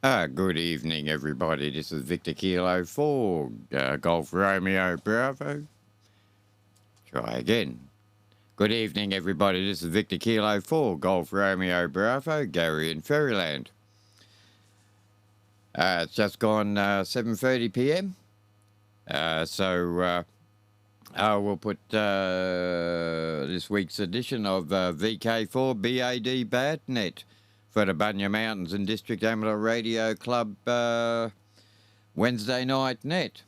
Good evening, everybody. This is Victor Kilo 4, Golf Romeo Bravo. Try again. Good evening, everybody. This is Victor Kilo 4, Golf Romeo Bravo, Gary in Fairyland. It's just gone 7:30 p.m. So we'll put this week's edition of VK4BAD Bad Net for the Bunya Mountains and District Amateur Radio Club Wednesday night net.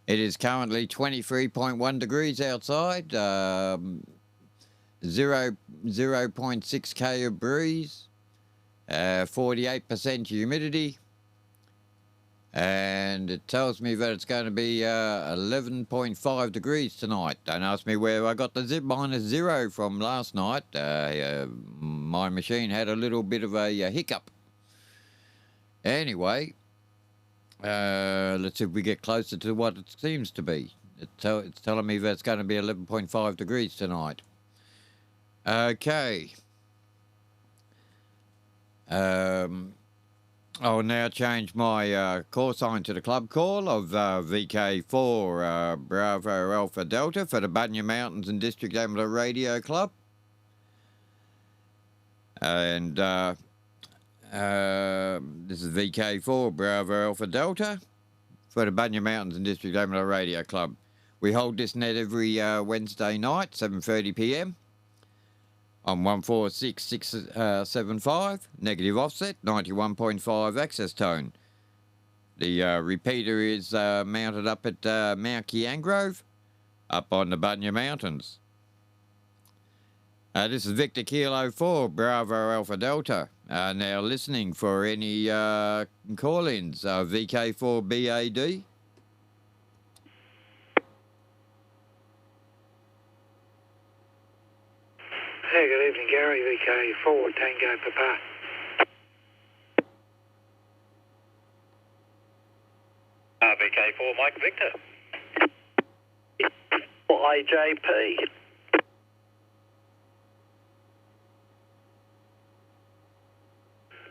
It is currently 23.1 degrees outside, 0.6 K of breeze, 48% humidity, and it tells me that it's going to be 11.5 degrees tonight. Don't ask me where I got the -0 from last night. My machine had a little bit of a hiccup. Anyway, let's see if we get closer to what it seems to be. It's telling me that it's going to be 11.5 degrees tonight. Okay. I'll now change my call sign to the club call of VK4 Bravo Alpha Delta for the Bunya Mountains and District Amateur Radio Club. And this is VK4 Bravo Alpha Delta for the Bunya Mountains and District Amateur Radio Club. We hold this net every Wednesday night, 7:30 p.m. on 146675, negative offset, 91.5 access tone. The repeater is mounted up at Mount Kiangrove, up on the Bunya Mountains. This is Victor Kilo 4, Bravo Alpha Delta. Now listening for any call-ins, VK4BAD. Hey, good evening, Gary. VK4 Tango Papa. VK4 Mike Victor. IJP.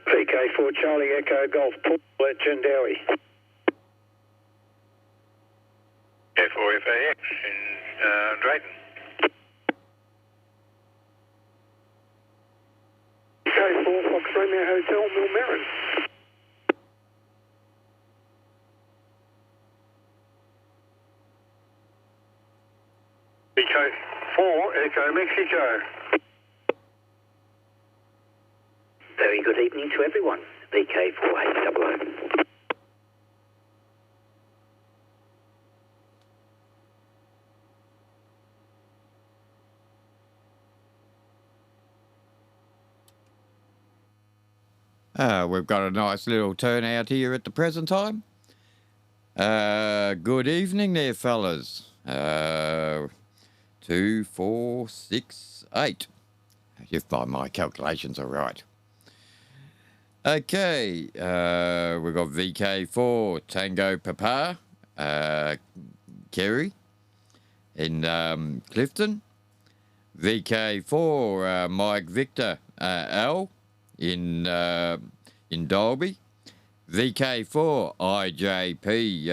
VK4 Charlie Echo Golf Port Legendary. VK4FAX in Drayton. VK4 Fox Romeo Hotel Millmerran. VK4 Echo Mexico. Very good evening to everyone. VK4HOO. We've got a nice little turnout here at the present time. Good evening there, fellas. 2, 4, 6, 8. If by my calculations are right. Okay, we've got VK4 Tango Papa, Kerry in Clifton. VK4 Mike Victor Al in Dalby. VK4 IJP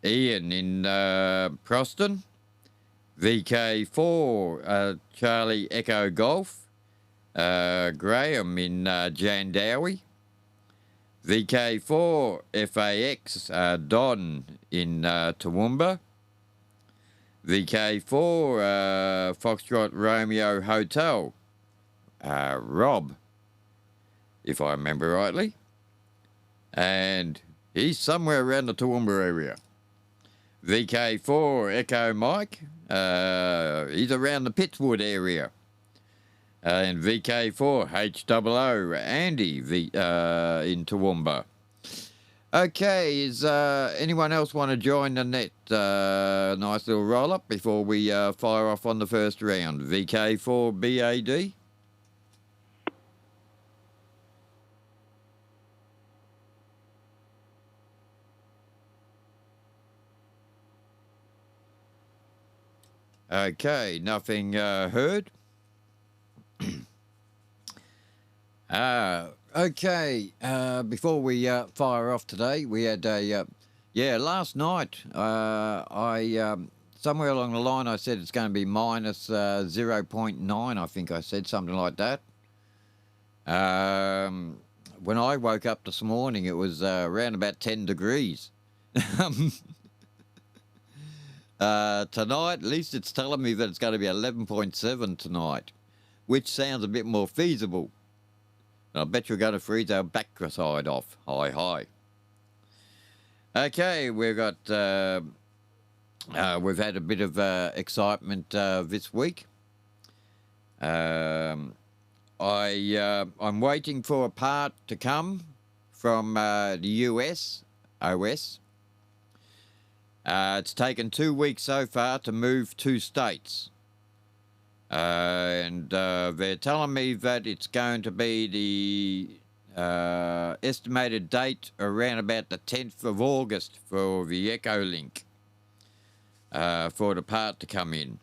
Ian in Proston. VK4 Charlie Echo Golf Graham in Jandowie. VK4 FAX Don in Toowoomba. VK4 Foxtrot Romeo Hotel Rob, if I remember rightly, and he's somewhere around the Toowoomba area. VK4 Echo Mike, he's around the Pittswood area. And VK4 HOO Andy in Toowoomba. Okay, is anyone else want to join the net? Nice little roll-up before we fire off on the first round. VK4BAD. Okay, nothing heard. Okay, before we fire off today, we had a last night. Somewhere along the line, I said it's going to be minus 0.9. I think I said something like that. When I woke up this morning, it was around about 10 degrees. Tonight, at least it's telling me that it's going to be 11.7 tonight, which sounds a bit more feasible. I bet you're going to freeze our backside off. Hi. Okay, we've had a bit of excitement this week. I'm waiting for a part to come from the US, OS. It's taken 2 weeks so far to move 2 states. And they're telling me that it's going to be the estimated date around about the 10th of August for the Echolink, for the part to come in.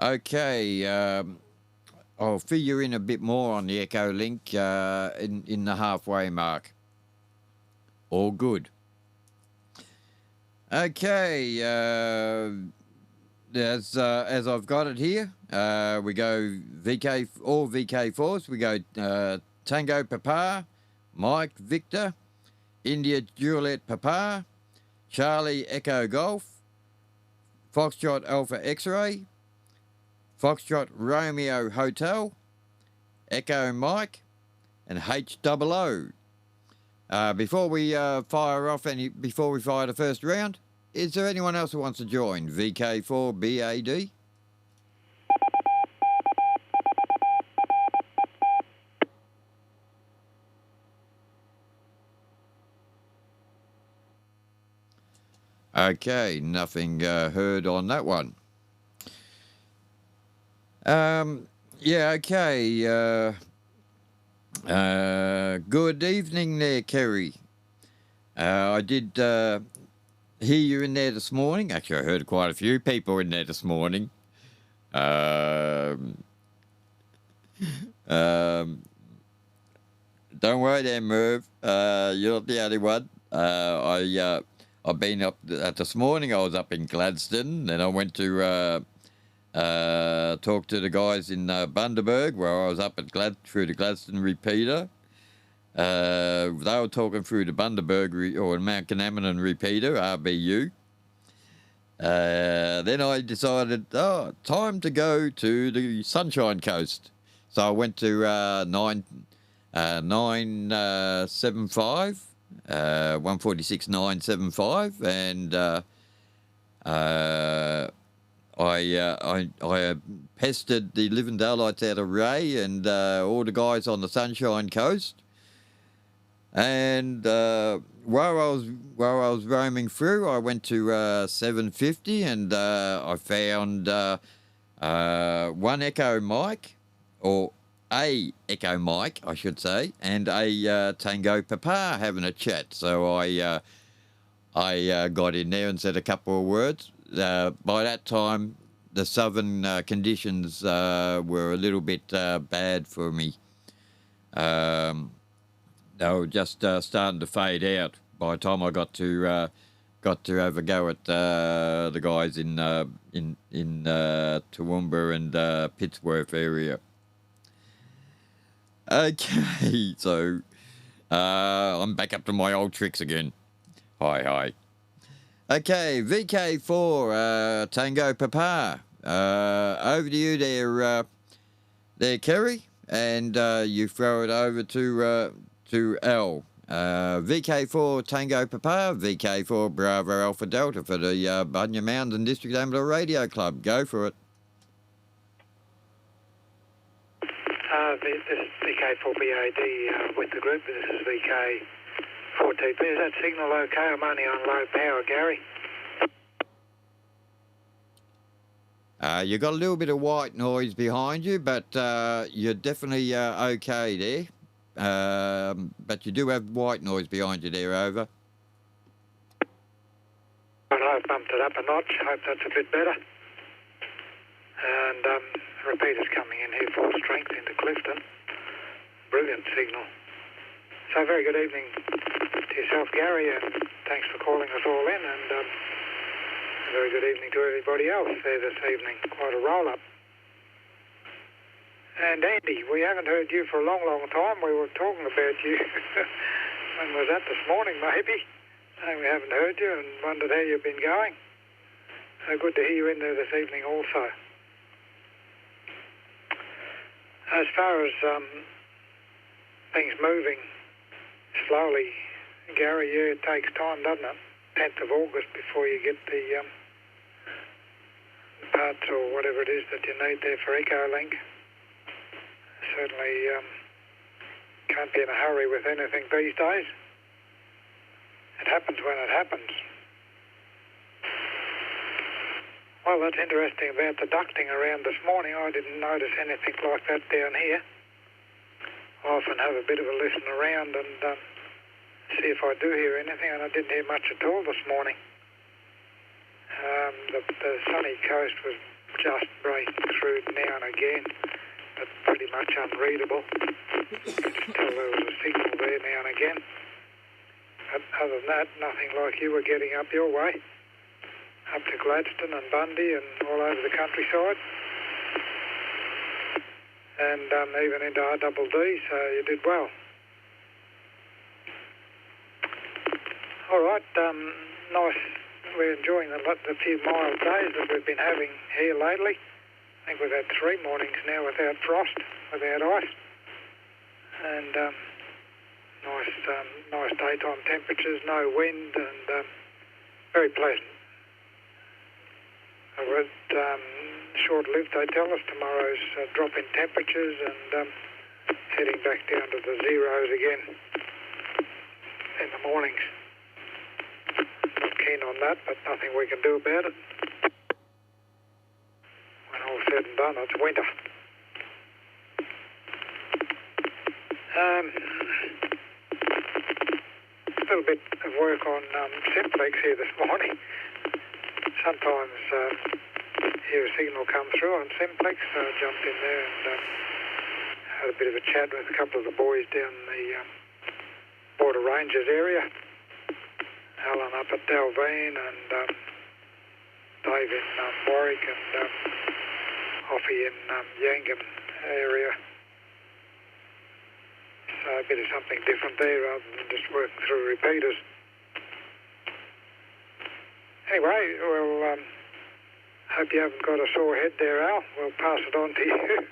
Okay, I'll fill you in a bit more on the Echolink in the halfway mark. All good. Okay, as I've got it here, we go all VK4s. We go Tango Papa, Mike Victor, India Juliet Papa, Charlie Echo Golf, Foxtrot Alpha X-Ray, Foxtrot Romeo Hotel, Echo Mike, and HOO. Before we fire the first round, is there anyone else who wants to join VK4BAD? Okay, nothing heard on that one. Okay. Good evening there, Kerry. I did hear you in there this morning. Actually, I heard quite a few people in there this morning. Don't worry there, Merv. You're not the only one. I've been up this morning. I was up in Gladstone, then I went to talk to the guys in Bundaberg, where I was up at through the Gladstone repeater. They were talking through the Bundaberg or Mount Ganamanon repeater, RBU. Then I decided, time to go to the Sunshine Coast. So I went to 975, 146.975, and I pestered the living daylights out of Ray and all the guys on the Sunshine Coast. And while I was roaming through, I went to 750, and I found one Echo Mike, or a Echo Mike, I should say, and a Tango Papa having a chat. So I got in there and said a couple of words. By that time, the southern conditions were a little bit bad for me. They were just starting to fade out by the time I got to have a go at the guys in Toowoomba and Pittsworth area. Okay, so I'm back up to my old tricks again. Hi. Okay, VK4 Tango Papa. Over to you there, Kerry, and you throw it over to L. VK4 Tango Papa, VK4 Bravo Alpha Delta for the Bunya Mounds and District Amateur Radio Club. Go for it. This is VK4BAD with the group. This is VK4TP. Is that signal okay? I'm only on low power, Gary. You got a little bit of white noise behind you, but you're definitely okay there. But you do have white noise behind you there, over. I've bumped it up a notch. Hope that's a bit better. And repeaters coming in here full strength into Clifton. brilliant signal. So very good evening to yourself, Gary, and thanks for calling us all in, and a very good evening to everybody else there this evening. Quite a roll-up. And Andy, we haven't heard you for a long, long time. We were talking about you. When was that? This morning, maybe? And we haven't heard you and wondered how you've been going. So good to hear you in there this evening also. As far as things moving slowly, Gary, yeah, it takes time, doesn't it? 10th of August before you get the parts or whatever it is that you need there for EcoLink. Certainly can't be in a hurry with anything these days. It happens when it happens. Well, that's interesting about the ducting around this morning. I didn't notice anything like that down here. I often have a bit of a listen around and see if I do hear anything, and I didn't hear much at all this morning. The sunny coast was just breaking through now and again, but pretty much unreadable. You could just tell there was a signal there now and again. But other than that, nothing like you were getting up your way. Up to Gladstone and Bundy and all over the countryside. And even into RDD, so you did well. All right, nice. We're enjoying the few mild days that we've been having here lately. I think we've had 3 mornings now without frost, without ice. And nice daytime temperatures, no wind, and very pleasant. With short-lived, they tell us tomorrow's drop in temperatures and heading back down to the zeros again in the mornings. Not keen on that, but nothing we can do about it. When all's said and done, it's winter. A little bit of work on Simplex here this morning. Sometimes hear a signal come through on Simplex, so I jumped in there and had a bit of a chat with a couple of the boys down the Border Rangers area. Alan up at Dalveen and Dave in Warwick and Offie in Yangon area. So a bit of something different there rather than just working through repeaters. Anyway, well, hope you haven't got a sore head there, Al. We'll pass it on to you.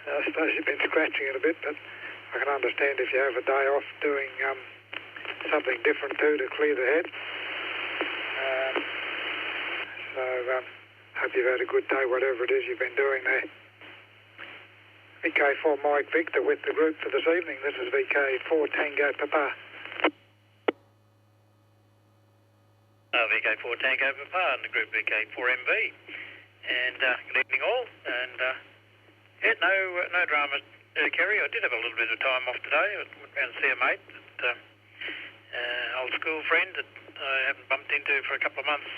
I suppose you've been scratching it a bit, but I can understand if you have a day off doing something different too to clear the head. So hope you've had a good day, whatever it is you've been doing there. VK4 Mike Victor with the group for this evening. This is VK4 Tango Papa. VK4 Tango Papa and the group VK4MB. And good evening all. And yeah, no dramas, Kerry. I did have a little bit of time off today. I went round to see a mate, old school friend that I haven't bumped into for a couple of months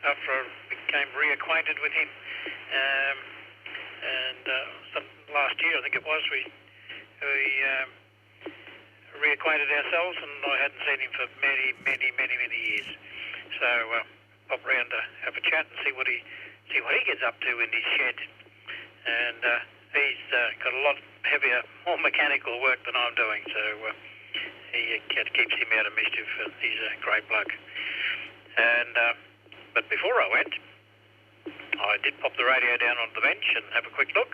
after I became reacquainted with him. Last year, I think it was, we reacquainted ourselves, and I hadn't seen him for many years. So pop round to have a chat and see what he gets up to in his shed. And he's got a lot heavier, more mechanical work than I'm doing, so he keeps him out of mischief. He's a great bloke. And but before I went, I did pop the radio down on the bench and have a quick look.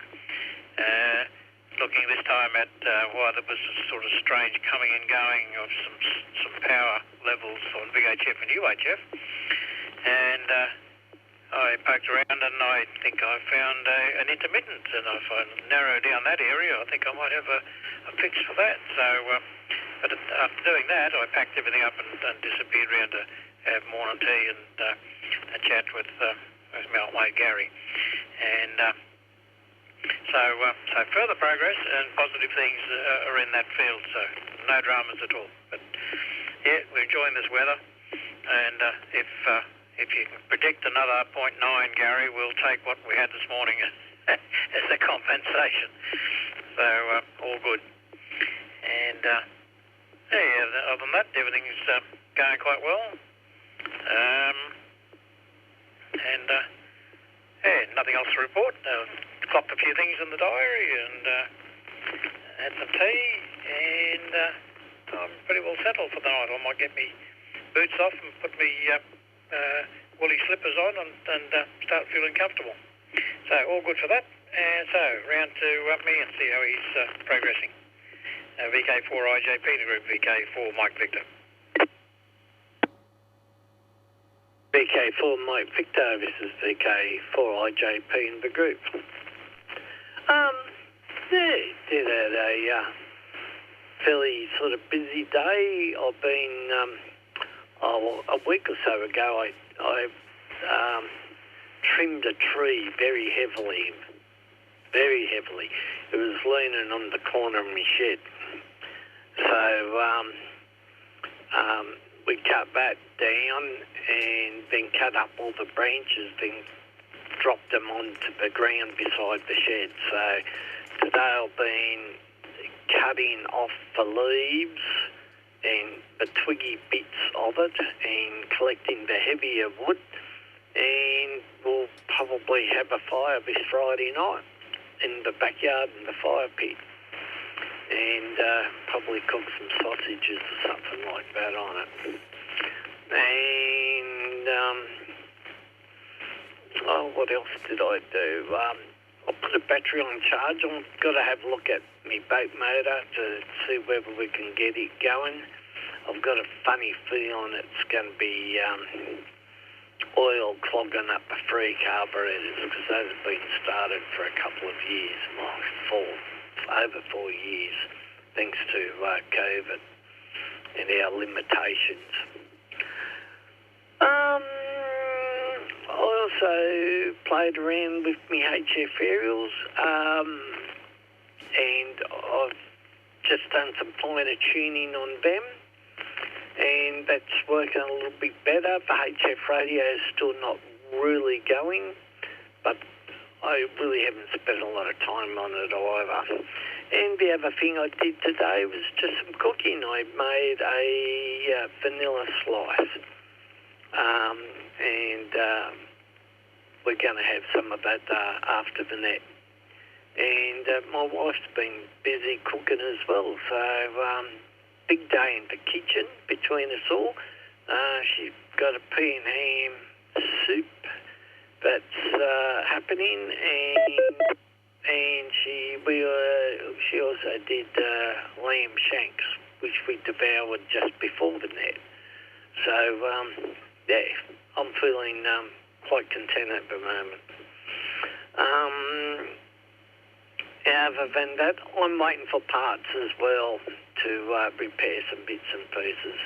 Looking this time at why there was a sort of strange coming and going of some power levels on VHF and UHF. And I poked around and I think I found an intermittent, and if I narrow down that area, I think I might have a fix for that. So, but after doing that, I packed everything up and disappeared round to have morning tea and a chat with my old mate Gary. And so further progress and positive things are in that field, so no dramas at all. But yeah, we're enjoying this weather, and if you can predict another 0.9, Gary, we'll take what we had this morning as a compensation. So all good. other than that, everything's going quite well. Nothing else to report. Clocked a few things in the diary and had some tea, and I'm pretty well settled for the night. I might get me boots off and put me woolly slippers on and start feeling comfortable. So all good for that. And so round to me and see how he's progressing. VK4IJP in the group, VK4 Mike Victor. VK4 Mike Victor, this is VK4IJP in the group. Did had a fairly sort of busy day. I've been, a week or so ago, I trimmed a tree very heavily. It was leaning on the corner of my shed. So we cut that down and then cut up all the branches, then dropped them onto the ground beside the shed. So today I've been cutting off the leaves and the twiggy bits of it and collecting the heavier wood, and we'll probably have a fire this Friday night in the backyard in the fire pit, and probably cook some sausages or something like that on it. And what else did I do? I put a battery on charge. I've got to have a look at my boat motor to see whether we can get it going. I've got a funny feeling it's going to be oil clogging up the three carburetors, because those have been started for a couple of years, over 4 years, thanks to COVID and our limitations. I also played around with my HF aerials, and I've just done some finer tuning on them, and that's working a little bit better. The HF radio is still not really going, but I really haven't spent a lot of time on it either. And the other thing I did today was just some cooking. I made a vanilla slice, and we're going to have some of that after the net. And my wife's been busy cooking as well, so big day in the kitchen between us all. She's got a pea and ham soup that's happening, and she also did lamb shanks, which we devoured just before the net. So yeah, I'm feeling quite content at the moment. Other than that, I'm waiting for parts as well to repair some bits and pieces.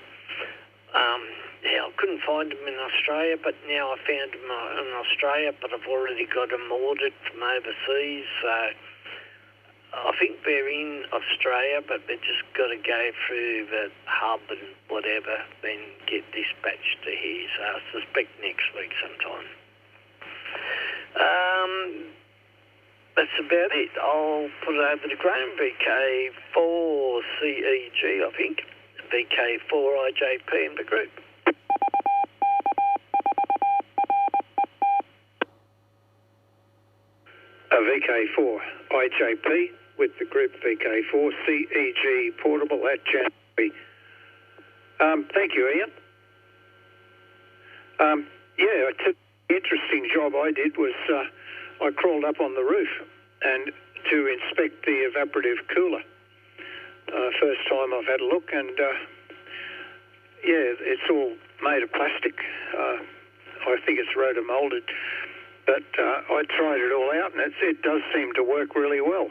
I couldn't find them in Australia, but now I found them in Australia, but I've already got them ordered from overseas. So I think they're in Australia, but they've just got to go through the hub and whatever, then get dispatched to here. So I suspect next week sometime. That's about it. I'll put it over to Graham, VK4CEG, I think. VK4IJP in the group. VK4IJP with the group VK4CEG portable at January. Thank you, Ian. An interesting job I did was I crawled up on the roof and to inspect the evaporative cooler. First time I've had a look, and it's all made of plastic. I think it's rotomolded, but I tried it all out, and it does seem to work really well.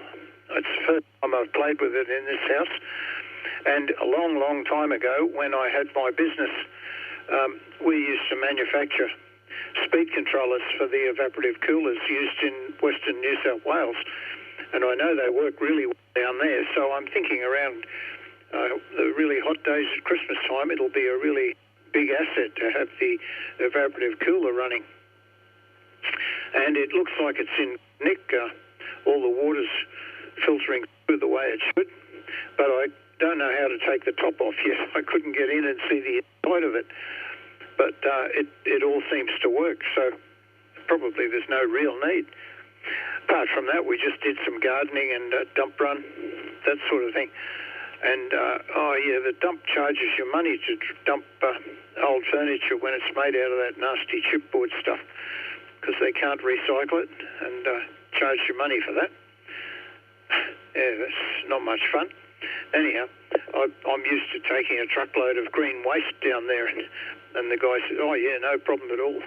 It's the first time I've played with it in this house, and a long, long time ago when I had my business, we used to manufacture speed controllers for the evaporative coolers used in Western New South Wales, and I know they work really well down there. So I'm thinking around the really hot days at Christmas time, it'll be a really big asset to have the evaporative cooler running. And it looks like it's in nick. All the water's filtering through the way it should, but I don't know how to take the top off yet. I couldn't get in and see the inside of it, but it all seems to work, so probably there's no real need. Apart from that, we just did some gardening and dump run, that sort of thing. And, the dump charges you money to dump old furniture when it's made out of that nasty chipboard stuff, because they can't recycle it, and charge you money for that. Yeah, that's not much fun. Anyhow, I'm used to taking a truckload of green waste down there, and the guy said, oh, yeah, no problem at all.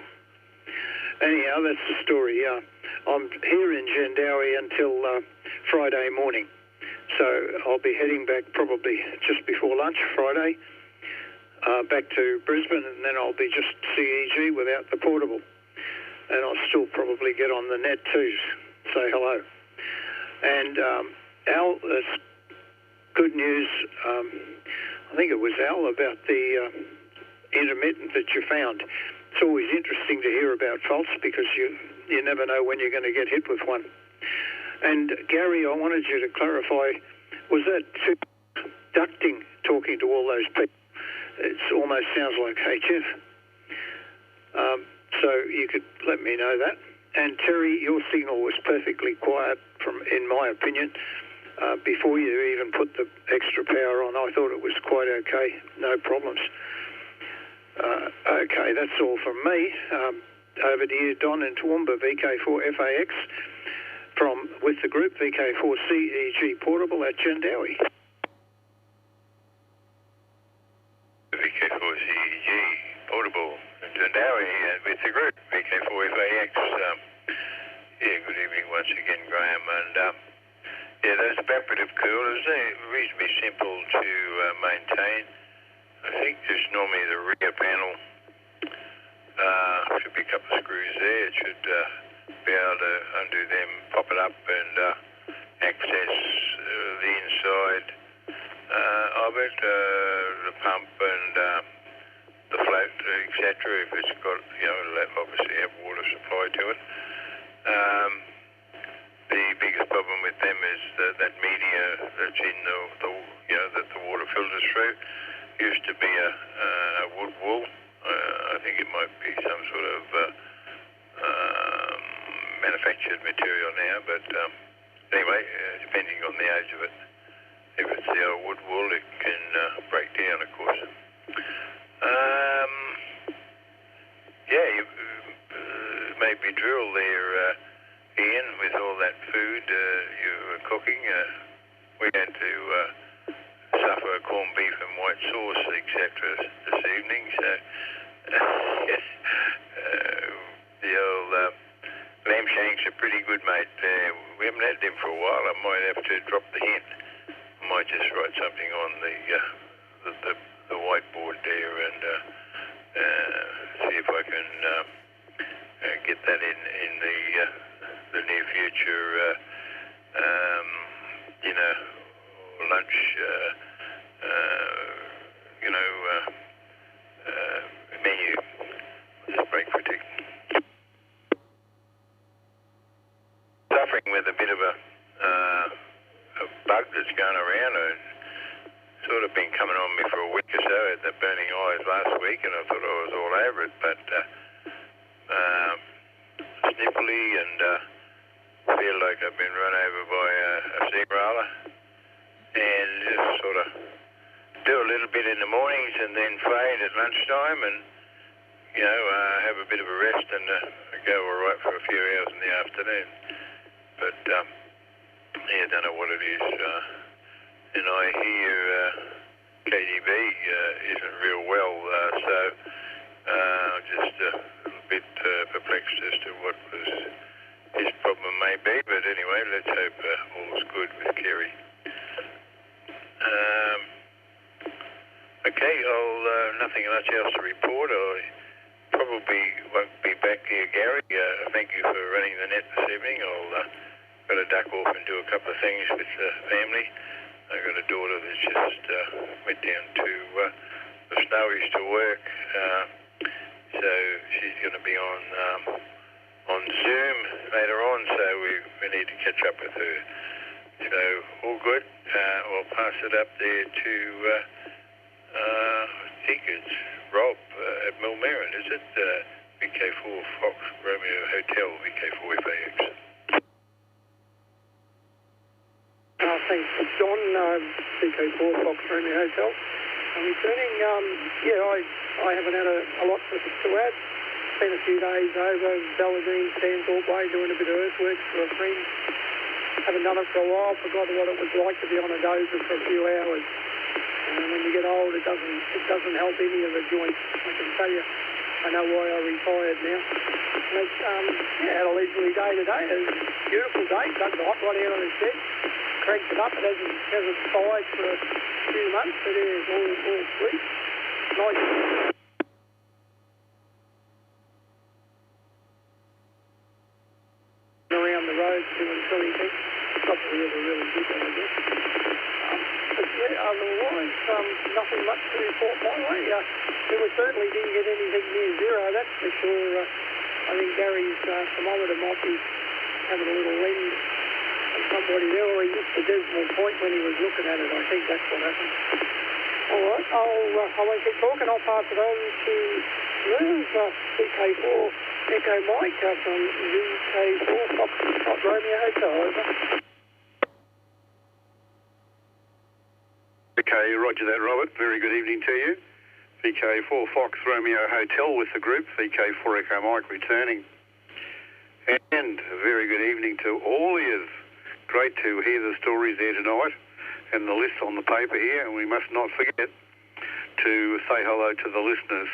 Anyhow, that's the story. I'm here in Jandowie until Friday morning. So I'll be heading back probably just before lunch Friday, back to Brisbane, and then I'll be just CEG without the portable. And I'll still probably get on the net too, say hello. And Al, that's good news. I think it was Al about the intermittent that you found. It's always interesting to hear about faults because you never know when you're going to get hit with one. And Gary, I wanted you to clarify, was that ducting talking to all those people? It almost sounds like HF. So you could let me know that. And Terry, your signal was perfectly quiet, in my opinion, before you even put the extra power on. I thought it was quite okay, no problems. Okay, that's all from me. Over to you, Don in Toowoomba, VK4FAX, with the group VK4CEG Portable at Jandowie. VK4GRB Portable at Jandowie with the group VK4FAX. Good evening once again, Graham. And those evaporative coolers, they're reasonably simple to maintain. I think just normally the rear panel should be a couple of screws there. It should be able to undo them, pop it up, and access the inside of it, the pump and the float, etc. If it's got, it'll obviously have water supply to it. The biggest problem with them is that media that's in that the water filters through used to be a wood wool. I think it might be some sort of manufactured material now, but anyway, depending on the age of it, if it's the old wood wool, it can break down, of course. You maybe drill there, Ian, with all that food you were cooking. We had to suffer corned beef and white sauce, etc. this evening, so the old lamb shanks are pretty good, mate. We haven't had them for a while. I might have to drop the hint. I might just write something on the whiteboard there and see if I can get that in the near future. Lunch, menu. Just break for tick. Suffering with a bit of a bug that's going around. It's sort of been coming on me for a week or so. I had the burning eyes last week, and I thought I was all over it, but sniffly and feel like I've been run over by a steamroller, and just sort of do a little bit in the mornings and then fade at lunchtime and, have a bit of a rest and go all right for a few hours in the afternoon. But, don't know what it is. And I hear KDB isn't real well, so just a little bit perplexed as to what his problem may be. But anyway, let's hope all's good with Kerry. Okay, nothing much else to report. I probably won't be back here, Gary. Thank you for running the net this evening. I'll got to duck off and do a couple of things with the family. I've got a daughter that's just went down to the Snowies to work, so she's going to be on Zoom later on, so we need to catch up with her. So, all good. I'll pass it up there to, I think it's Rob at Millmerran, is it? VK4 Fox Romeo Hotel, VK4FAX. Thanks, John. VK4 Fox Romeo Hotel. I'm returning. I haven't had a lot to add. Spent a few days over Belladine, Stanthorpe Way, doing a bit of earthworks for a friend. Haven't done it for a while. Forgot what it was like to be on a dozer for a few hours. And when you get old, it doesn't help any of the joints. I can tell you. I know why I retired now. But, had a leisurely day today. It was a beautiful day. Dug the hot rod out on the shed. Cranked it up. It hasn't fired for a few months, but it is all sweet. Nice. Around the road doing silly things. Not that we ever really did that, I guess. Otherwise, nothing much to report my way. We certainly didn't get anything near zero, that's for sure. I think Gary's thermometer might be having a little lens on somebody there, or he missed the decimal point when he was looking at it. I think that's what happened. All right, I won't keep talking. I'll pass it on to Liz, VK4 Echo Mike from VK4 Fox Romeo Hotel. Over. Okay, roger that, Robert. Very good evening to you. VK4 Fox Romeo Hotel with the group, VK4 Echo Mike returning. And a very good evening to all of you. Great to hear the stories there tonight and the list on the paper here. And we must not forget to say hello to the listeners.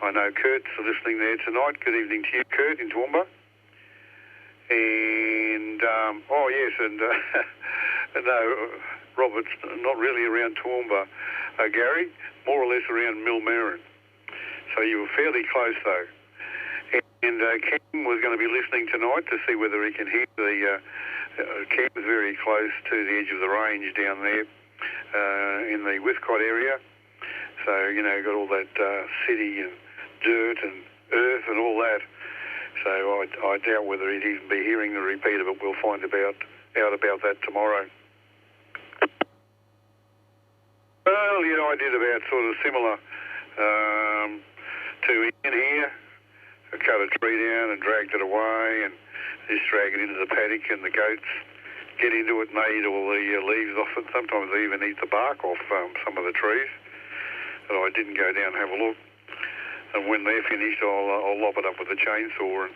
I know Kurt's listening there tonight. Good evening to you, Kurt, in Toowoomba. And, no, Robert's not really around Toowoomba. Gary, more or less around Millmerran. So you were fairly close, though. And Ken was going to be listening tonight to see whether he can hear the... Ken is very close to the edge of the range down there in the Withcott area. So, got all that city and dirt and earth and all that. So I doubt whether he'd even be hearing the repeater, but we'll find out about that tomorrow. Well, I did about sort of similar to Ian here. I cut a tree down and dragged it away and just drag it into the paddock, and the goats get into it and they eat all the leaves off it. Sometimes they even eat the bark off some of the trees. And I didn't go down and have a look. And when they're finished, I'll lop it up with a chainsaw and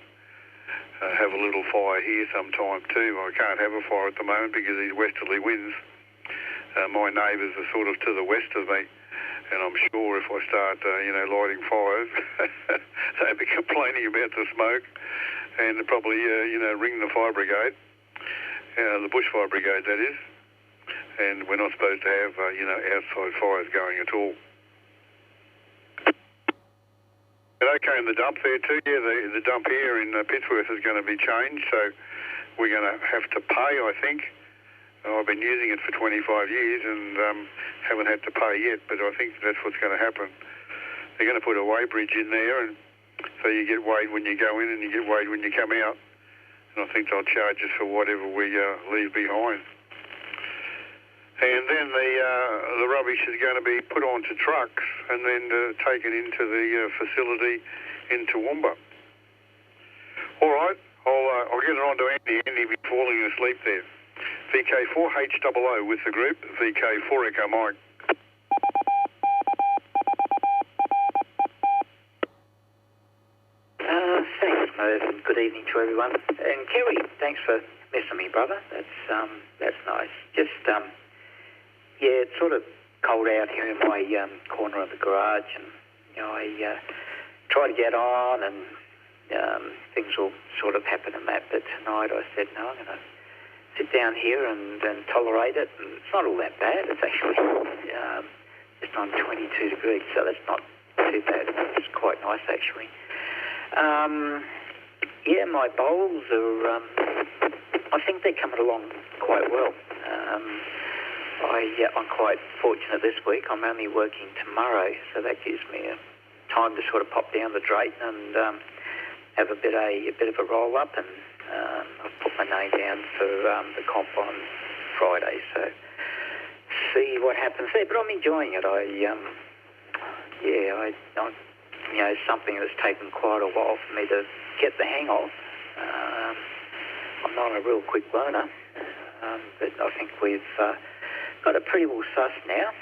have a little fire here sometime too. I can't have a fire at the moment because of these westerly winds. My neighbours are sort of to the west of me, and I'm sure if I start, lighting fires, they'll be complaining about the smoke and probably, ring the fire brigade, the bushfire brigade, that is. And we're not supposed to have, outside fires going at all. But okay, in the dump there too, the dump here in Pittsworth is going to be changed, so we're going to have to pay, I think. I've been using it for 25 years and haven't had to pay yet, but I think that's what's going to happen. They're going to put a weighbridge in there, and so you get weighed when you go in and you get weighed when you come out. And I think they'll charge us for whatever we leave behind. And then the rubbish is going to be put onto trucks and then taken into the facility in Toowoomba. All right, I'll get it on to Andy. Andy will be falling asleep there. VK4HOO with the group, VK4 Echo Mike. Thanks, Merv, and good evening to everyone. And Kerry, thanks for messing me, brother. That's nice. Just, it's sort of cold out here in my corner of the garage, and I try to get on, and things will sort of happen in that. But tonight I said, no, I'm going to sit down here and tolerate it. And it's not all that bad. It's actually just on 22 degrees, so that's not too bad. It's quite nice, actually. My bowls are, I think they're coming along quite well. I'm quite fortunate this week. I'm only working tomorrow, so that gives me time to sort of pop down the Drayton and have a bit of a roll up and I've put my name down for the comp on Friday, so see what happens there. But I'm enjoying it. It's something that's taken quite a while for me to get the hang of. I'm not a real quick learner, but I think we've got it pretty well sussed now.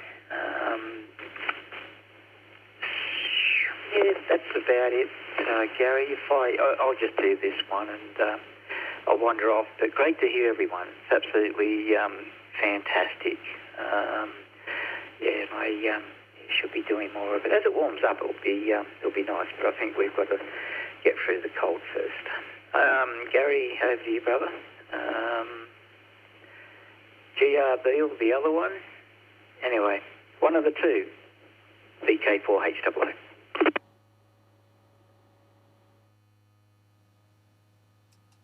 Yeah, that's about it, Gary. I'll just do this one and I'll wander off. But great to hear everyone. It's absolutely fantastic. I should be doing more of it. As it warms up, it'll be nice. But I think we've got to get through the cold first. Gary, over to you, brother. GRB or the other one. Anyway, one of the two. VK4HAA.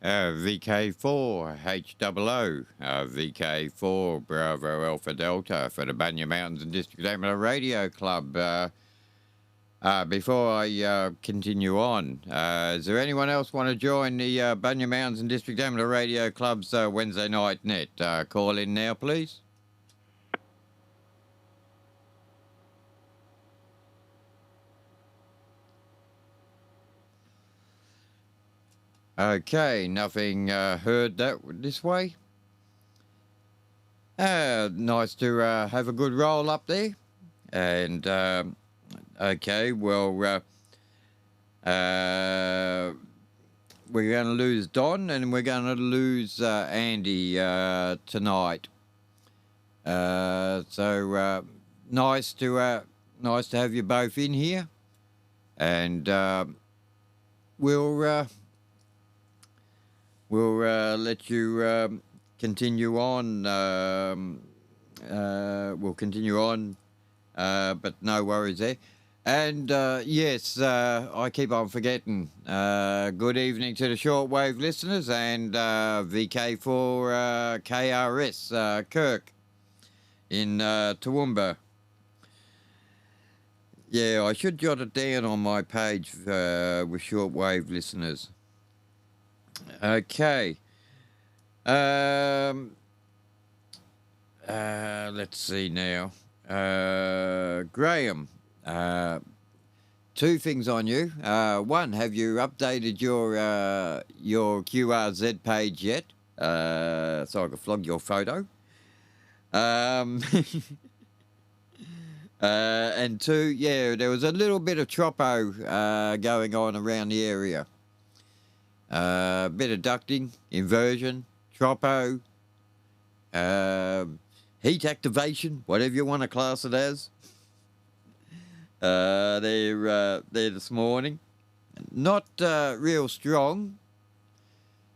VK4HAA, VK4 Bravo Alpha Delta for the Bunya Mountains and District Amateur Radio Club. Before I continue on, is there anyone else want to join the Bunya Mountains and District Amateur Radio Club's Wednesday night net? Call in now, please. Okay, nothing heard this way. Nice to have a good roll up there. And, okay, well, we're going to lose Don and we're going to lose Andy tonight. So nice to have you both in here. And we'll let you continue on. We'll continue on, but no worries there. And yes, I keep on forgetting. Good evening to the shortwave listeners and VK4KRS Kirk in Toowoomba. Yeah, I should jot it down on my page with shortwave listeners. Okay. Let's see now. Graham, two things on you. One, have you updated your QRZ page yet? So I can flog your photo. And two, yeah, there was a little bit of troppo going on around the area. Bit of ducting, inversion, troppo, heat activation, whatever you want to class it as. They're this morning. Not real strong.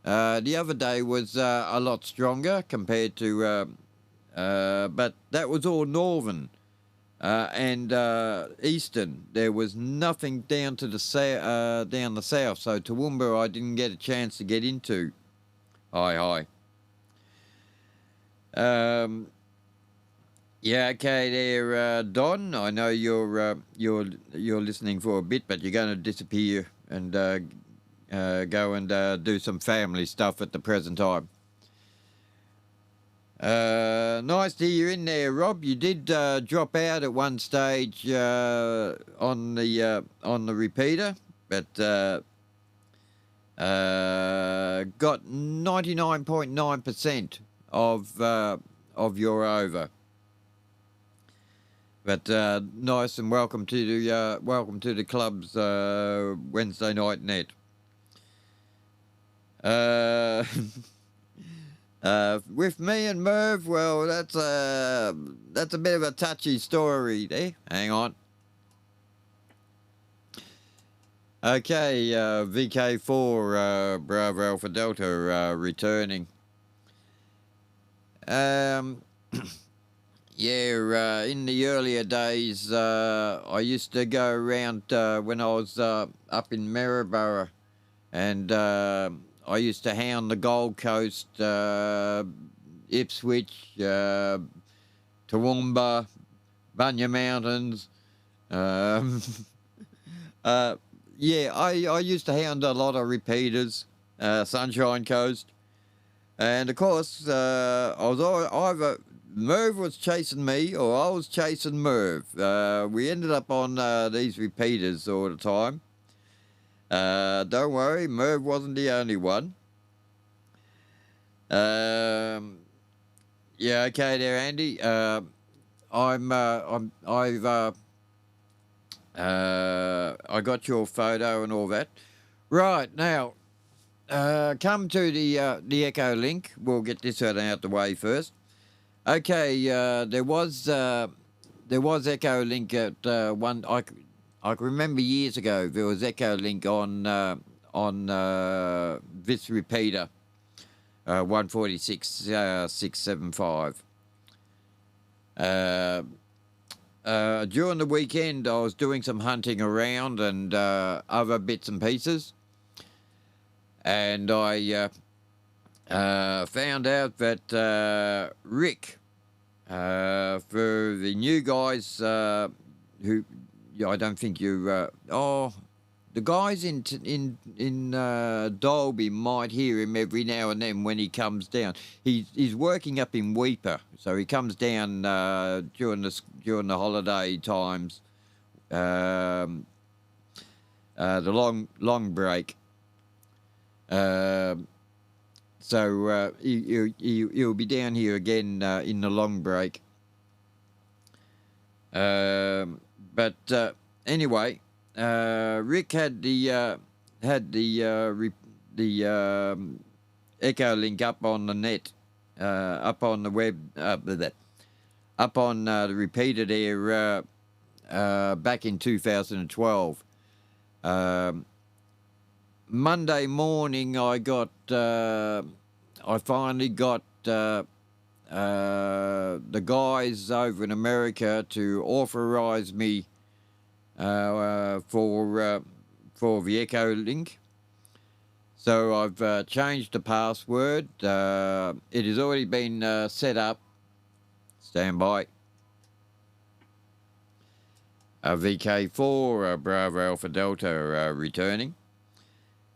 The other day was a lot stronger compared to, but that was all northern. And eastern, there was nothing down to the down the south. So Toowoomba, I didn't get a chance to get into. Hi. Yeah, okay, there, Don. I know you're listening for a bit, but you're going to disappear and go and do some family stuff at the present time. Nice to hear you in there, Rob. You did drop out at one stage on the repeater, but got 99.9% of your over. But nice and welcome to the club's Wednesday night net. With me and Merv, well, that's a bit of a touchy story there. Hang on. Okay, VK4 Bravo Alpha Delta returning. Yeah, in the earlier days, I used to go around when I was up in Maryborough, and I used to hound the Gold Coast, Ipswich, Toowoomba, Bunya Mountains. Yeah, I used to hound a lot of repeaters, Sunshine Coast. And of course, either Merv was chasing me or I was chasing Merv. We ended up on these repeaters all the time. Don't worry, Merv wasn't the only one. Yeah, okay there, Andy. I got your photo and all that. Right now, come to the Echo link. We'll get this out the way first. Okay, there was Echo link at one. I can remember years ago there was Echo link on this repeater, 146.675. During the weekend, I was doing some hunting around and other bits and pieces, and I found out that Rick, for the new guys who I don't think you the guys in Dalby might hear him every now and then when he comes down. He's working up in Weeper, so he comes down during the holiday times, the long break. So he'll be down here again in the long break. But anyway. Rick had the Echo link up on the net, up on the web, up on the repeated air back in 2012. Monday morning, I finally got the guys over in America to authorise me for the Echo link. So I've changed the password. It has already been set up. Stand by. VK4 Bravo Alpha Delta returning.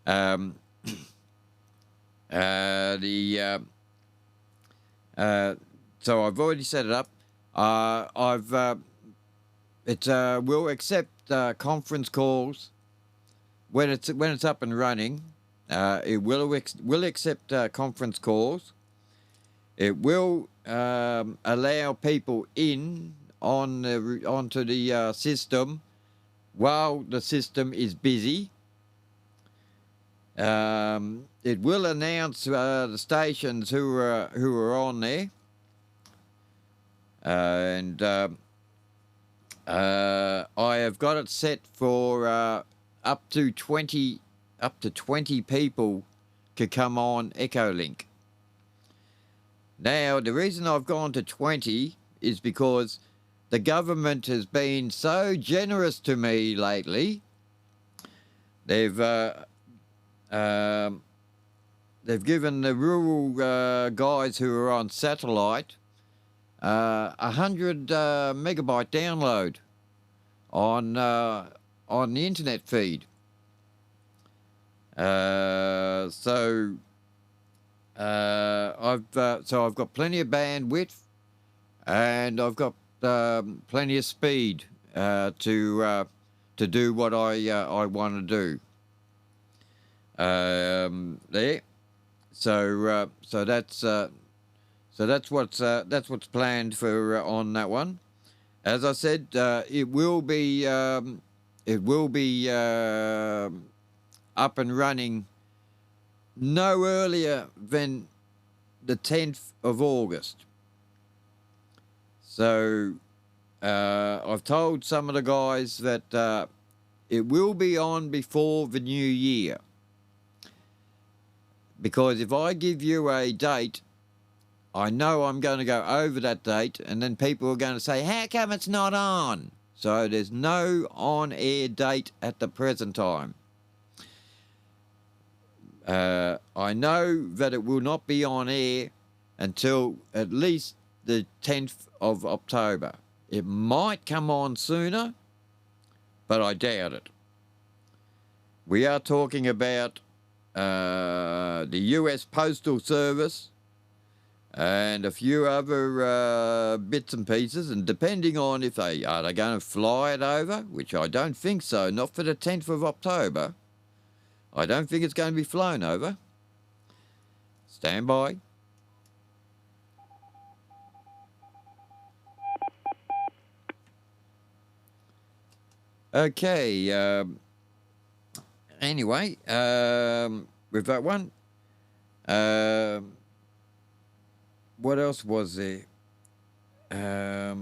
So I've already set it up. It will accept conference calls when it's up and running. It will accept conference calls. It will allow people in onto the system while the system is busy. It will announce the stations who are on there, and I have got it set for up to 20 people could come on Echo Link. Now, the reason I've gone to 20 is because the government has been so generous to me lately. They've given the rural guys who are on satellite 100 megabyte download on the internet feed. So I've got plenty of bandwidth, and I've got plenty of speed to do what I want to do. There, so that's what's planned for on that one. As I said, it will be up and running no earlier than the 10th of August. So I've told some of the guys that it will be on before the new year. Because if I give you a date, I know I'm going to go over that date, and then people are going to say, how come it's not on? So there's no on-air date at the present time. I know that it will not be on air until at least the 10th of October. It might come on sooner, but I doubt it. We are talking about the US Postal Service, and a few other bits and pieces, and depending on if they going to fly it over, which I don't think so, not for the 10th of October. I don't think it's going to be flown over. Stand by. Okay, anyway, with that one, what else was there? I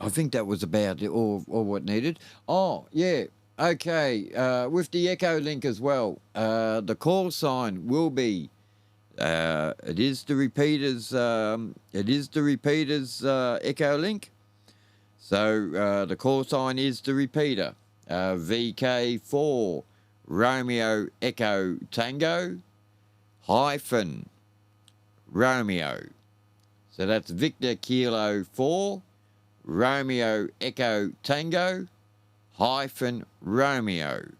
think that was about it, or what needed. Oh, yeah, okay, with the Echo Link as well, the call sign will be, it is the repeater's Echo Link. So the call sign is the repeater, VK4 Romeo Echo Tango hyphen Romeo. So that's Victor Kilo 4 Romeo Echo Tango hyphen Romeo.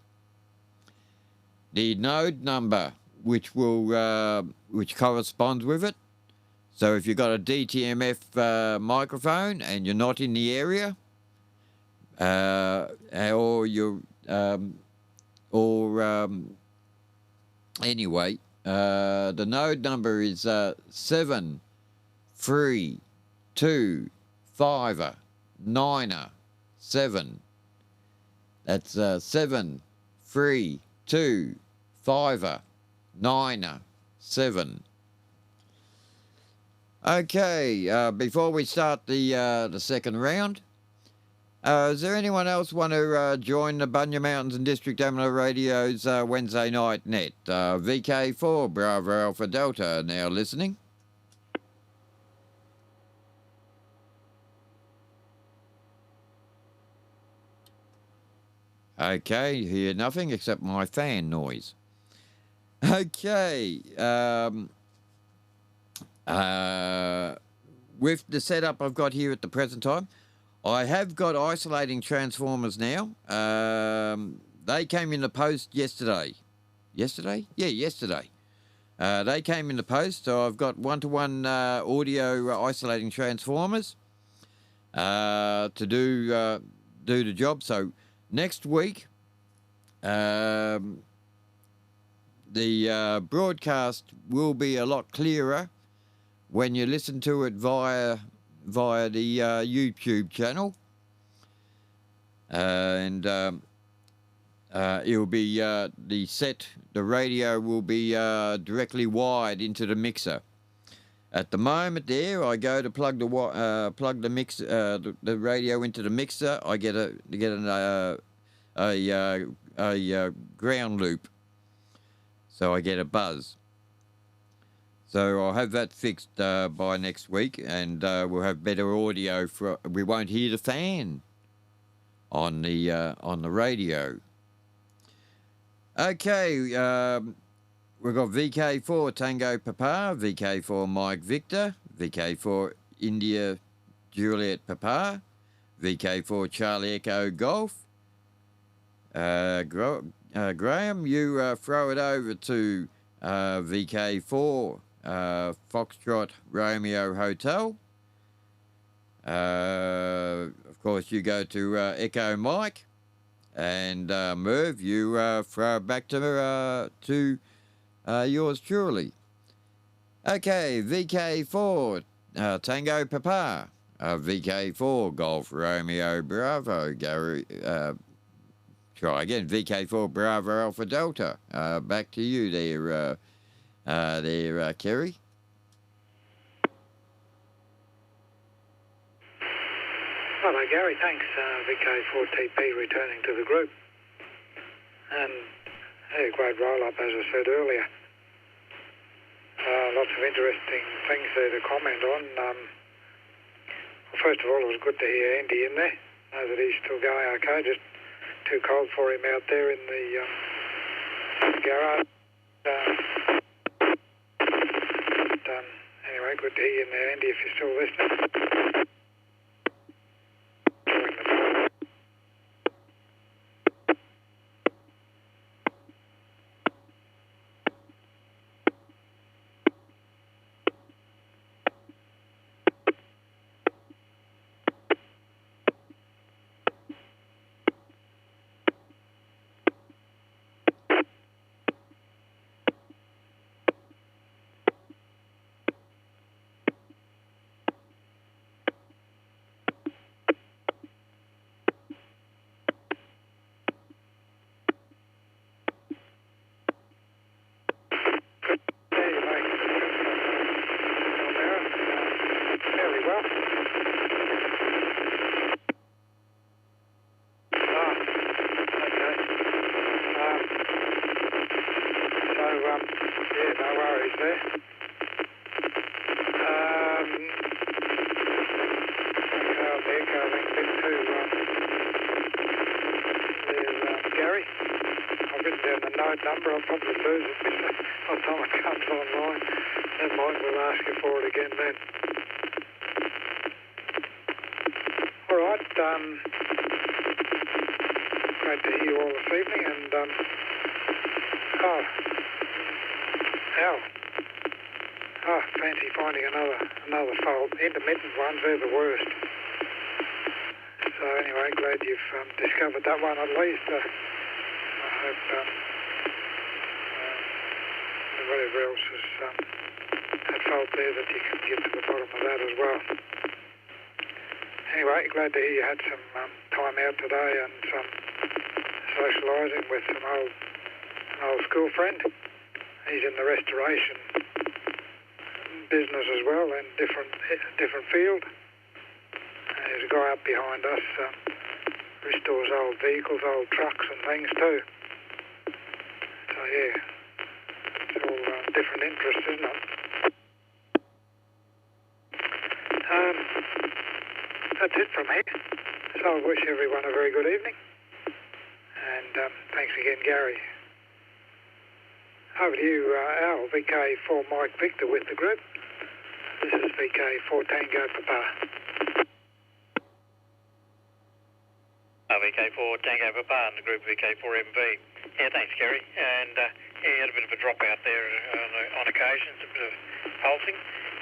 The node number which corresponds with it. So if you've got a DTMF microphone and you're not in the area, anyway, the node number is 732597. That's 732597. Okay, before we start the second round, is there anyone else want to join the Bunya Mountains and District Amateur Radio's Wednesday night net? VK4 Bravo Alpha Delta now listening. Okay, hear nothing except my fan noise. Okay, with the setup I've got here at the present time, I have got isolating transformers now. They came in the post yesterday. Yesterday? Yeah, yesterday. They came in the post, so I've got one-to-one audio isolating transformers to do the job. So next week, the broadcast will be a lot clearer when you listen to it via the YouTube channel, and it'll be the radio will be directly wired into the mixer. At the moment, there I go to plug the radio into the mixer. I get a ground loop, so I get a buzz. So I'll have that fixed by next week, and we'll have better audio. We won't hear the fan on the radio. Okay, we've got VK4 Tango Papa, VK4 Mike Victor, VK4 India Juliet Papa, VK4 Charlie Echo Golf. Graham, you throw it over to VK4 Foxtrot Romeo Hotel. Of course, you go to Echo Mike, and Merv, you throw it back to yours truly. Okay, VK4 Tango Papa, VK4 Golf Romeo Bravo. Gary, try again. VK4 Bravo Alpha Delta. Back to you there. Kerry. Hello, Gary. Thanks. VK4TP returning to the group. And a great roll-up, as I said earlier. Lots of interesting things there to comment on. Well, first of all, it was good to hear Andy in there. Know that he's still going okay. Just too cold for him out there in the garage. Anyway, good to hear you in there, Andy, if you're still listening. yeah, no worries there. There's Gary. I've written down the note number. I'll probably lose it by the time it comes online. Never mind, we'll ask you for it again then. All right. Great to hear you all this evening. And fancy finding another fault. Intermittent ones, they're the worst. So anyway, glad you've discovered that one at least. I hope whatever else is at fault there, that you can get to the bottom of that as well. Anyway, glad to hear you had some time out today and some socialising with an old school friend. He's in the restoration business as well, and different field. There's a guy up behind us restores old vehicles, old trucks and things too. So yeah, it's all different interests, isn't it? That's it from here. So I wish everyone a very good evening. And thanks again, Gary. Over to you, Al, VK4 Mike Victor with the group. This is VK4 Tango Papa. VK4 Tango Papa and the group VK4MV. Yeah, thanks, Gary. And you had a bit of a dropout there on occasions, a bit of pulsing.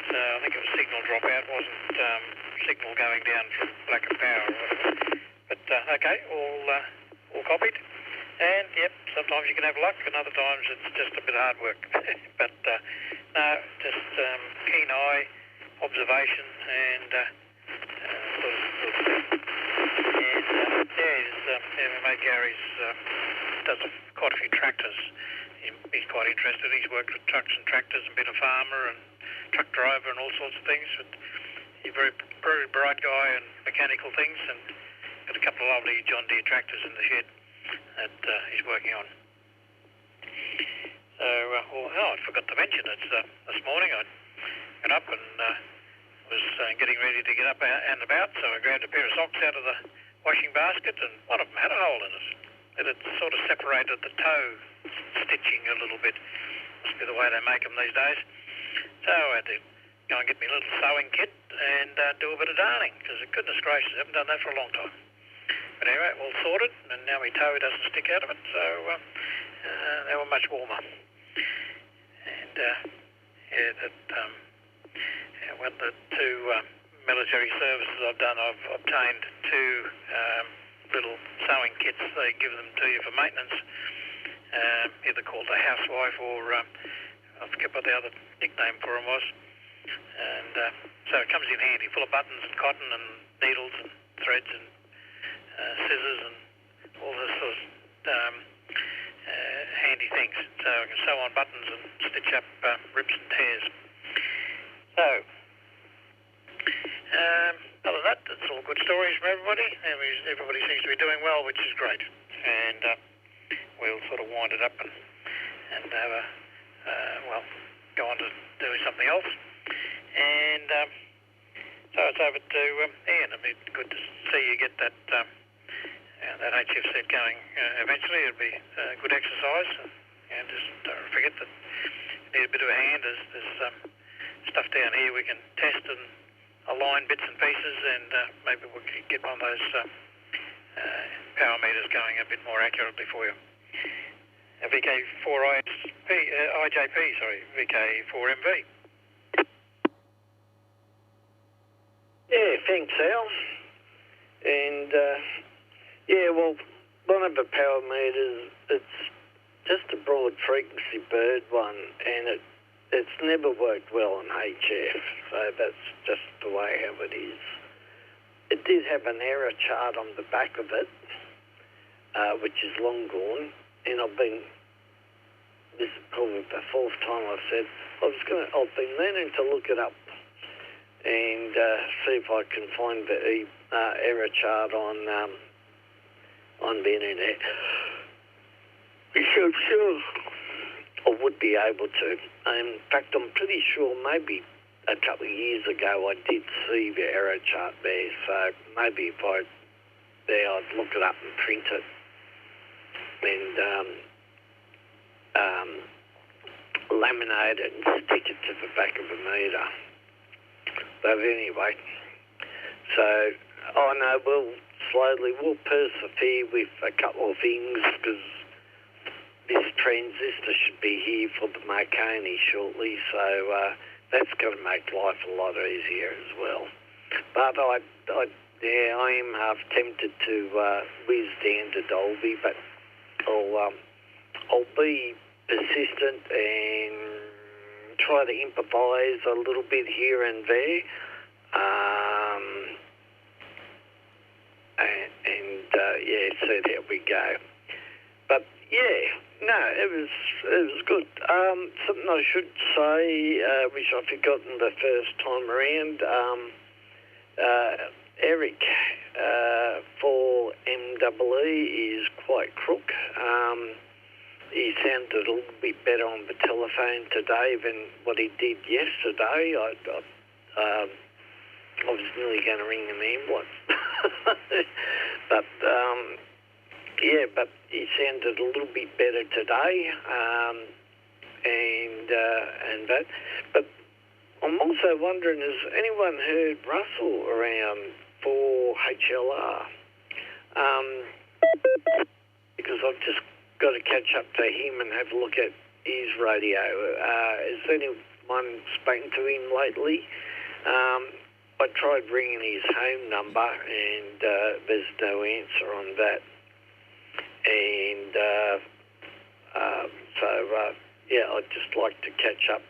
So I think it was signal dropout, wasn't signal going down from lack of power or whatever. But okay, all copied. And yep, sometimes you can have luck, and other times it's just a bit of hard work. But no, just keen eye, observation, and my mate Gary's does quite a few tractors. He's quite interested. He's worked with trucks and tractors and been a farmer and truck driver and all sorts of things. But he's a very bright guy and mechanical things, and got a couple of lovely John Deere tractors in the shed that he's working on. So, I forgot to mention it. This morning I got up and was getting ready to get up and about, so I grabbed a pair of socks out of the washing basket, and one of them had a hole in it. It had sort of separated the toe stitching a little bit. Must be the way they make them these days. So I had to go and get me a little sewing kit and do a bit of darning, because goodness gracious, I haven't done that for a long time. But anyway, all sorted, and now my toe doesn't stick out of it, so they were much warmer. And the two military services I've done, I've obtained two little sewing kits. They give them to you for maintenance, either called a housewife or I forget what the other nickname for them was. And so it comes in handy, full of buttons and cotton and needles and threads and scissors and all this sort of handy things. So I can sew on buttons and stitch up rips and tears. So, other than that, it's all good stories from everybody. Everybody seems to be doing well, which is great. And we'll sort of wind it up and have a, go on to do something else. And so it's over to Ian. It'll be good to see you get that that HF set going eventually. It'll be good exercise. And just don't forget that you need a bit of a hand. There's stuff down here we can test and align bits and pieces, and maybe we can get one of those power meters going a bit more accurately for you. VK4MV. Yeah, thanks, Al. And, one of the power meters, it's just a broad frequency bird one, and it's never worked well on HF, so that's just the way how it is. It did have an error chart on the back of it, which is long gone, and this is probably the fourth time I've said, I've been meaning to look it up and see if I can find the error chart on the internet. So I would be able to. In fact, I'm pretty sure maybe a couple of years ago I did see the error chart there, so maybe if I'd look it up and print it and laminate it and stick it to the back of the meter. But anyway, so I know we'll persevere with a couple of things, because this transistor should be here for the Marconi shortly, so that's going to make life a lot easier as well. But I am half tempted to whiz down to Dolby, but I'll be persistent and try to improvise a little bit here and there. So there we go. But yeah, no, it was good. Something I should say, which I've forgotten the first time around. Eric for MWE is quite crook. He sounded a little bit better on the telephone today than what he did yesterday. I was nearly going to ring an ambulance. But he sounded a little bit better today, and that. But I'm also wondering, has anyone heard Russell around for HLR? Because I've just got to catch up to him and have a look at his radio. Has anyone spoken to him lately? I tried ringing his home number and there's no answer on that. And I'd just like to catch up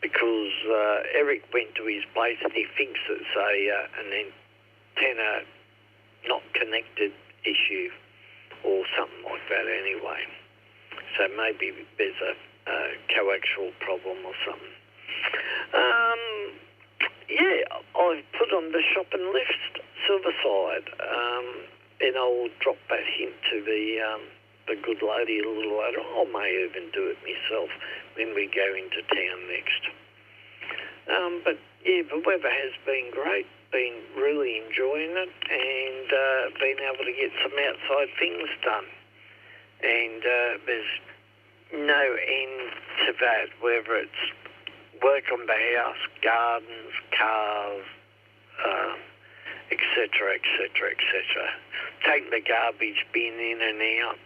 because Eric went to his place and he thinks it's an antenna not connected issue or something like that anyway. So maybe there's a coaxial problem or something. I've put on the shopping list Silverside, and I'll drop that hint to the good lady a little later. I may even do it myself when we go into town next. But yeah, the weather has been great. Been really enjoying it, and been able to get some outside things done. And there's no end to that, whether it's work on the house, gardens, cars, etc., etc., etc. Take the garbage bin in and out.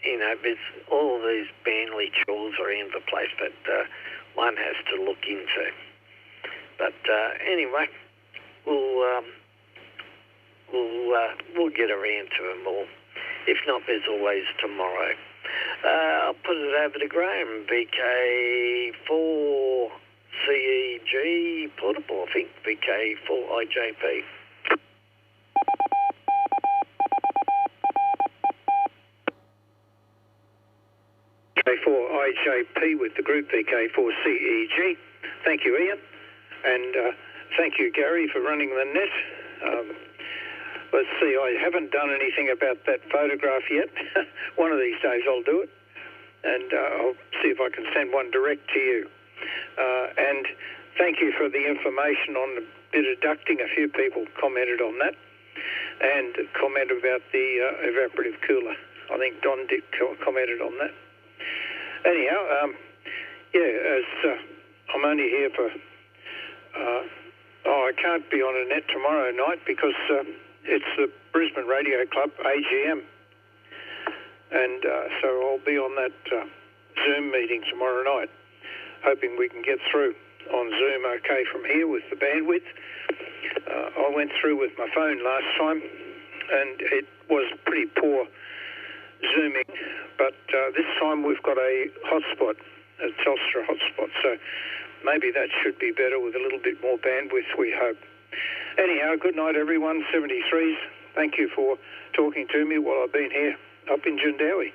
You know, there's all these Burnley chores around the place that one has to look into. But anyway, we'll get around to them all. If not, there's always tomorrow. I'll put it over to Graham, VK4CEG portable, I think, VK4IJP. VK4IJP with the group VK4CEG. Thank you, Ian. And thank you, Gary, for running the net. Let's see, I haven't done anything about that photograph yet. One of these days I'll do it. And I'll see if I can send one direct to you. And thank you for the information on the bit of ducting. A few people commented on that. And commented about the evaporative cooler. I think Don did commented on that. Anyhow, I'm only here for... I can't be on a net tomorrow night because it's the Brisbane Radio Club, AGM. And so I'll be on that Zoom meeting tomorrow night, hoping we can get through on Zoom okay from here with the bandwidth. I went through with my phone last time, and it was pretty poor Zooming. But this time we've got a hotspot, a Telstra hotspot, so maybe that should be better with a little bit more bandwidth, we hope. Anyhow, good night, everyone. 73s, thank you for talking to me while I've been here up in Jundowie.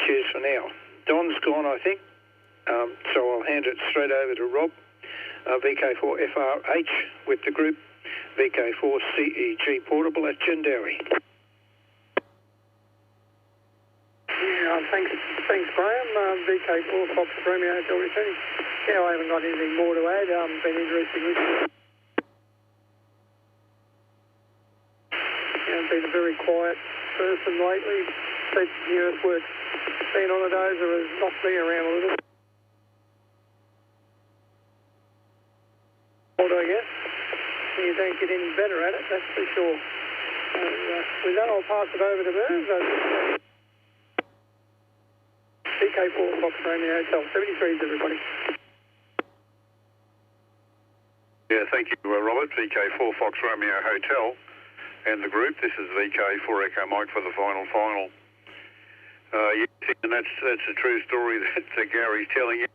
Cheers for now. Don's gone, I think, so I'll hand it straight over to Rob, VK4FRH with the group VK4CEG portable at Jundowie. Yeah, thanks. Thanks, Graham. VK4 Fox Romeo Hotel returning. Yeah, I haven't got anything more to add. Been interesting listening. Yeah, I've been a very quiet person lately. Said the earthworks been on a dozer has knocked me around a little. I guess. You don't get any better at it, that's for sure. With that, I'll pass it over to Merv. VK4 Fox Romeo Hotel 73s, everybody. Yeah, thank you, Robert. VK4 Fox Romeo Hotel and the group. This is VK4 Echo Mike for the final. Yes, and that's a true story that Gary's telling you.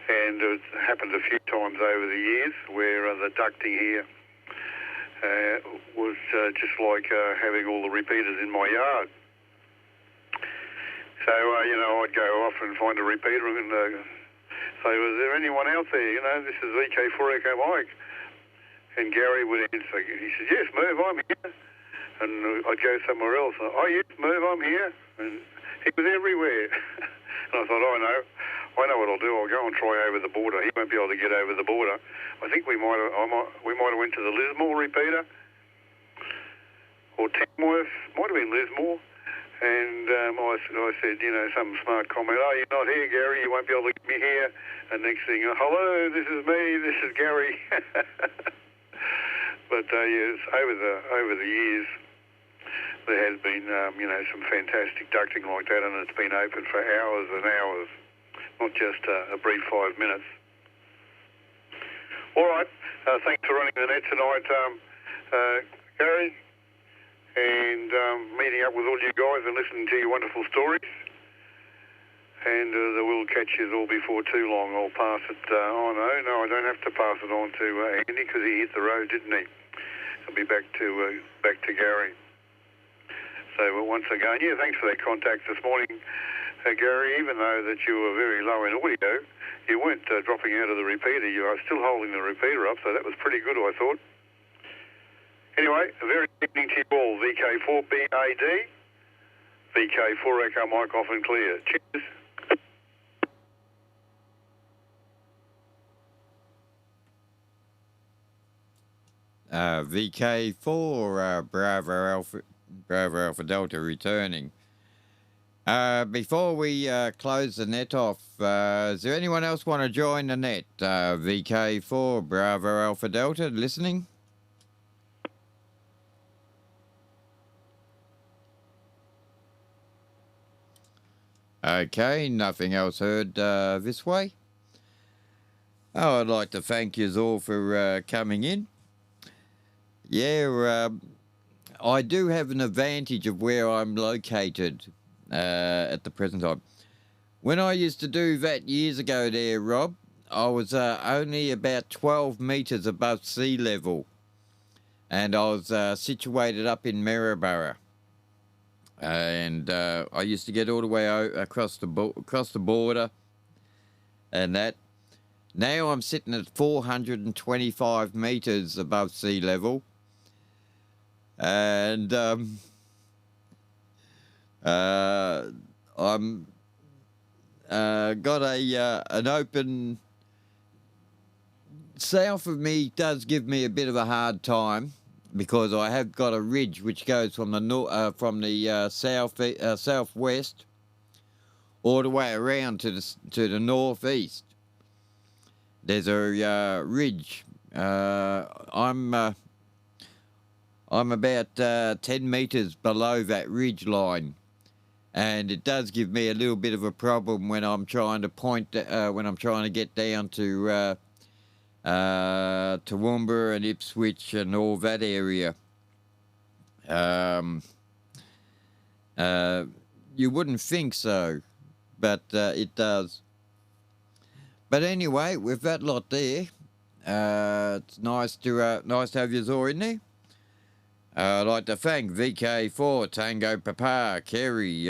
And it's happened a few times over the years where the ducting here was just like having all the repeaters in my yard. So, I'd go off and find a repeater and say, was there anyone out there? This is VK4 Echo Mike. And Gary would answer. He said, yes, Merv, I'm here. And I'd go somewhere else. Oh, yes, Merv, I'm here. And he was everywhere. And I thought, I know what I'll do. I'll go and try over the border. He won't be able to get over the border. I think we might have went to the Lismore repeater or Tamworth. Might have been Lismore. And I said, some smart comment, oh, you're not here, Gary, you won't be able to get me here. And next thing, hello, this is me, this is Gary. But yes, over the years, there has been, some fantastic ducting like that, and it's been open for hours and hours, not just a brief 5 minutes. All right, thanks for running the net tonight, Gary. And meeting up with all you guys and listening to your wonderful stories. And we'll catch you all before too long. I'll pass it. No, I don't have to pass it on to Andy because he hit the road, didn't he? I'll be back to Gary. So once again, yeah, thanks for that contact this morning, Gary. Even though that you were very low in audio, you weren't dropping out of the repeater. You are still holding the repeater up, so that was pretty good, I thought. Anyway, a very good evening to you all. VK4BAD, VK4 Echo Mike off and clear. Cheers. VK4 Bravo Alpha Delta returning. Before we close the net off, is there anyone else want to join the net? VK4 Bravo Alpha Delta listening? Okay, nothing else heard this way. Oh, I'd like to thank you all for coming in. Yeah, I do have an advantage of where I'm located at the present time. When I used to do that years ago there, Rob, I was only about 12 metres above sea level. And I was situated up in Maryborough. And I used to get all the way across the border and that. Now I'm sitting at 425 metres above sea level. And I'm got an open... South of me does give me a bit of a hard time, because I have got a ridge which goes from the southwest all the way around to the northeast. There's a ridge. I'm about 10 metres below that ridge line, and it does give me a little bit of a problem when I'm trying to when I'm trying to get down to Toowoomba and Ipswich and all that area. You wouldn't think so, but it does. But anyway, with that lot there, it's nice to have you all in there. I'd like to thank VK4 Tango Papa Kerry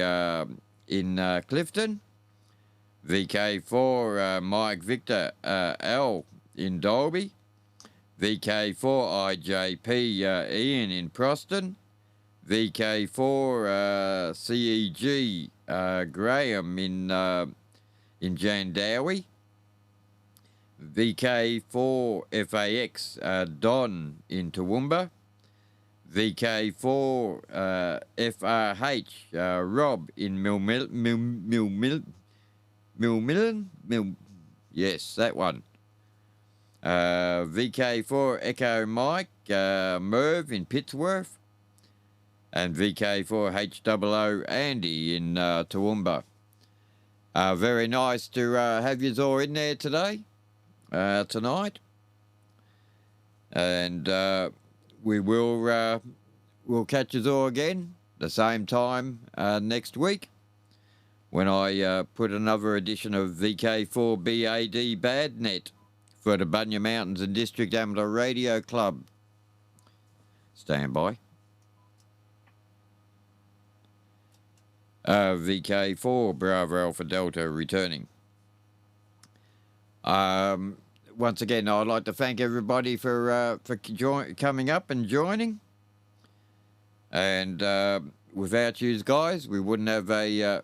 in Clifton, VK4 Mike Victor L in Dalby, VK4 IJP Ian in Proston, VK4 CEG Graham in Jandowie. VK4FAX Don in Toowoomba. VK4FRH Rob in Milmillen. Yes, that one. VK4 Echo Mike Merv in Pittsworth. And VK4HOO Andy in Toowoomba. Very nice to have you all in there today, tonight. And we will we'll catch you all again the same time next week when I put another edition of VK4BAD BADnet for the Bunya Mountains and District Amateur Radio Club. Stand by. VK4 Bravo Alpha Delta returning. Once again, I'd like to thank everybody for coming up and joining. And without you guys, we wouldn't have a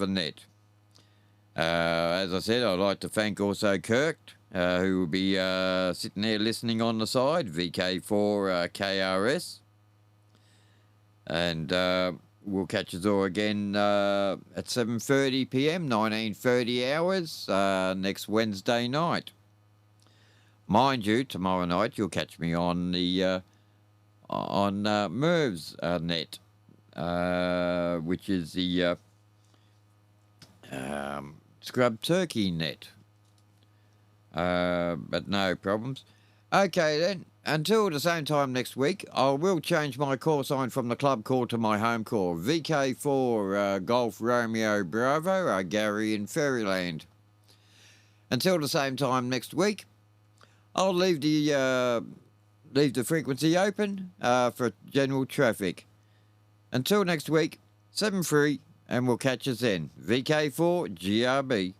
net. As I said, I'd like to thank also Kirk, who will be sitting there listening on the side, VK4 KRS. And we'll catch us all again at 7:30 p.m, 19:30 hours next Wednesday night. Mind you, tomorrow night you'll catch me on the Merv's net, which is the Scrub Turkey net. But no problems. Okay then. Until the same time next week, I will change my call sign from the club call to my home call. VK4 Golf Romeo Bravo, Gary in Fairyland. Until the same time next week, I'll leave the frequency open for general traffic. Until next week, 7-3, and we'll catch us then. VK4GRB.